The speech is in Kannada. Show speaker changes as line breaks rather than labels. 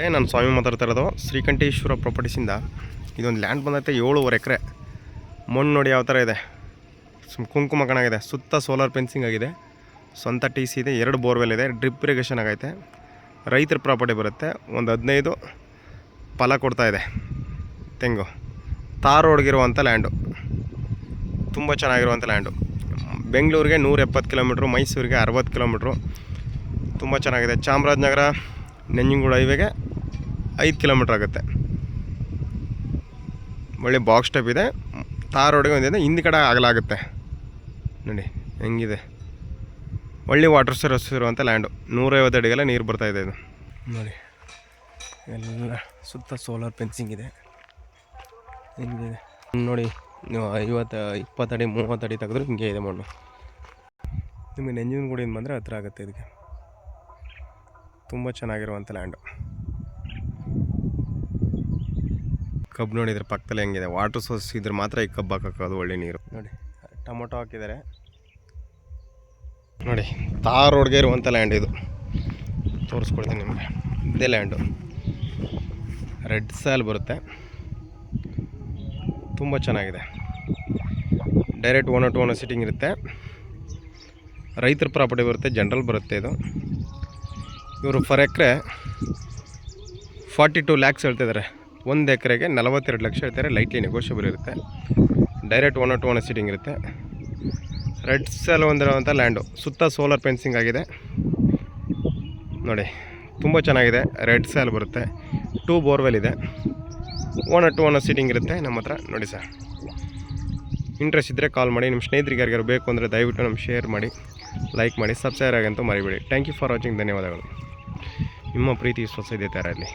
ನಾನು ಸ್ವಾಮಿ ಮಾತಾಡ್ತಾ ಇರೋದು ಶ್ರೀಕಂಠೇಶ್ವರ ಪ್ರಾಪರ್ಟೀಸಿಂದ. ಇದೊಂದು ಲ್ಯಾಂಡ್ ಬಂದೈತೆ 7.5 ಎಕರೆ. ಮಣ್ಣು ನೋಡಿ ಯಾವ ಥರ ಇದೆ, ಕುಂಕುಮ ಕಣಾಗಿದೆ. ಸುತ್ತ ಸೋಲಾರ್ ಫೆನ್ಸಿಂಗ್ ಆಗಿದೆ, ಸ್ವಂತ ಟಿ ಸಿ ಇದೆ, 2 ಬೋರ್ವೆಲ್ ಇದೆ, ಡ್ರಿಪ್ ಇರಿಗೇಷನ್ ಆಗೈತೆ. ರೈತರ ಪ್ರಾಪರ್ಟಿ ಬರುತ್ತೆ. ಒಂದು 15 ಫಲ ಕೊಡ್ತಾ ಇದೆ ತೆಂಗು. ತಾರ್ ರೋಡ್ಗಿರುವಂಥ ಲ್ಯಾಂಡು, ತುಂಬ ಚೆನ್ನಾಗಿರುವಂಥ ಲ್ಯಾಂಡು. ಬೆಂಗಳೂರಿಗೆ 170 ಕಿಲೋಮೀಟ್ರು, ಮೈಸೂರಿಗೆ 60 ಕಿಲೋಮೀಟ್ರು. ತುಂಬ ಚೆನ್ನಾಗಿದೆ. ಚಾಮರಾಜನಗರ ನಂಜನಗೂಡು ಹೈವೇಗೆ 5 ಕಿಲೋಮೀಟ್ರ್ ಆಗುತ್ತೆ. ಒಳ್ಳೆ ಬಾಕ್ಸ್ ಟೈಪ್ ಇದೆ. ತಾರ್ ರೋಡಿಗೆ ಒಂದಿದೆ, ಹಿಂದಿ ಕಡೆ ಆಗಲಾಗುತ್ತೆ ನೋಡಿ ಹೆಂಗಿದೆ. ಒಳ್ಳೆ ವಾಟರ್ ಸೋರ್ಸ್ ಇರುವಂಥ ಲ್ಯಾಂಡು. 150 ಅಡಿಗೆಲ್ಲ ನೀರು ಬರ್ತಾಯಿದೆ ಇದು ನೋಡಿ. ಎಲ್ಲ ಸುತ್ತ ಸೋಲಾರ್ ಫೆನ್ಸಿಂಗ್ ಇದೆ. ಹೆಂಗಿದೆ ನೋಡಿ. ನೀವು 20 ಅಡಿ 30 ಅಡಿ ತೆಗೆದ್ರೆ ಹಿಂಗೆ ಇದೆ ಮಣ್ಣು. ನಿಮಗೆ ನಂಜನಗೂಡಿಂದ ಬಂದರೆ ಹತ್ರ ಆಗುತ್ತೆ. ಇದಕ್ಕೆ ತುಂಬ ಚೆನ್ನಾಗಿರುವಂಥ ಲ್ಯಾಂಡು. ಕಬ್ಬು ನೋಡಿದರೆ ಪಕ್ಕದಲ್ಲಿ ಹೆಂಗಿದೆ. ವಾಟರ್ ಸೋರ್ಸ್ ಇದ್ರೆ ಮಾತ್ರ ಈ ಕಬ್ಬು ಹಾಕೋದು ಒಳ್ಳೆ ನೀರು ನೋಡಿ. ಟೊಮೊಟೊ ಹಾಕಿದ್ದಾರೆ ನೋಡಿ. ತಾರ್ ರೋಡ್ಗೆ ಇರುವಂಥ ಲ್ಯಾಂಡ್ ಇದು. ತೋರಿಸ್ಕೊಡ್ತೀನಿ ನಿಮಗೆ. ಇದೇ ಲ್ಯಾಂಡು. ರೆಡ್ ಸಾಲ್ ಬರುತ್ತೆ, ತುಂಬ ಚೆನ್ನಾಗಿದೆ. ಡೈರೆಕ್ಟ್ 1 ಸಿಟ್ಟಿಂಗ್ ಇರುತ್ತೆ. ರೈತರ ಪ್ರಾಪರ್ಟಿ ಬರುತ್ತೆ, ಜನರಲ್ ಬರುತ್ತೆ ಇದು. ಇವರು ಫರ್ ಎಕರೆ 42 ಲ್ಯಾಕ್ಸ್ ಹೇಳ್ತಿದ್ದಾರೆ. 1 ಎಕರೆಗೆ 42 ಲಕ್ಷ ಹೇಳ್ತಾರೆ. ಲೈಟ್ಲಿ ನೆಗೋಷಿಯಬಲ್ ಇರುತ್ತೆ. ಡೈರೆಕ್ಟ್ 1 ಸಿಟ್ಟಿಂಗ್ ಇರುತ್ತೆ. ರೆಡ್ ಸ್ಯಾಲ್ ಹೊಂದಿರುವಂಥ ಲ್ಯಾಂಡು. ಸುತ್ತ ಸೋಲಾರ್ ಫೆನ್ಸಿಂಗ್ ಆಗಿದೆ ನೋಡಿ. ತುಂಬ ಚೆನ್ನಾಗಿದೆ. ರೆಡ್ ಸ್ಯಾಲ್ ಬರುತ್ತೆ. 2 ಬೋರ್ವೆಲ್ ಇದೆ. 1 ಸಿಟ್ಟಿಂಗ್ ಇರುತ್ತೆ ನಮ್ಮ ಹತ್ರ ನೋಡಿ ಸರ್. ಇಂಟ್ರೆಸ್ಟ್ ಇದ್ದರೆ ಕಾಲ್ ಮಾಡಿ. ನಿಮ್ಮ ಸ್ನೇಹಿತರಿಗೆ ಯಾರಿಗಾರು ಬೇಕು ಅಂದರೆ ದಯವಿಟ್ಟು ನಮ್ಗೆ ಶೇರ್ ಮಾಡಿ, ಲೈಕ್ ಮಾಡಿ, ಸಬ್ಸ್ಕ್ರೈಬ್ ಆಗಂತೂ ಮರಿಬೇಡಿ. Thank you for watching. ಧನ್ಯವಾದಗಳು. ನಿಮ್ಮ ಪ್ರೀತಿ ವಿಶ್ವಾಸ ಇದೆ ಥರ ಇರಲಿ.